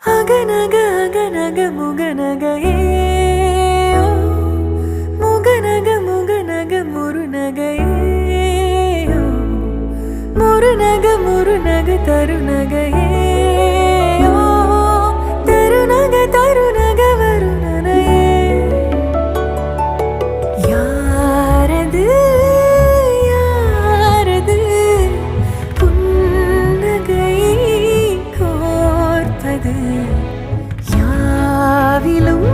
அகநக அகநக முகநகையே முகநக முகநக முருநகையே முருநக முருநக தருநகையே தருநக தருநக வருணனையே யாரது யாரது புன்னகை கோர்த்தது யாவிலும்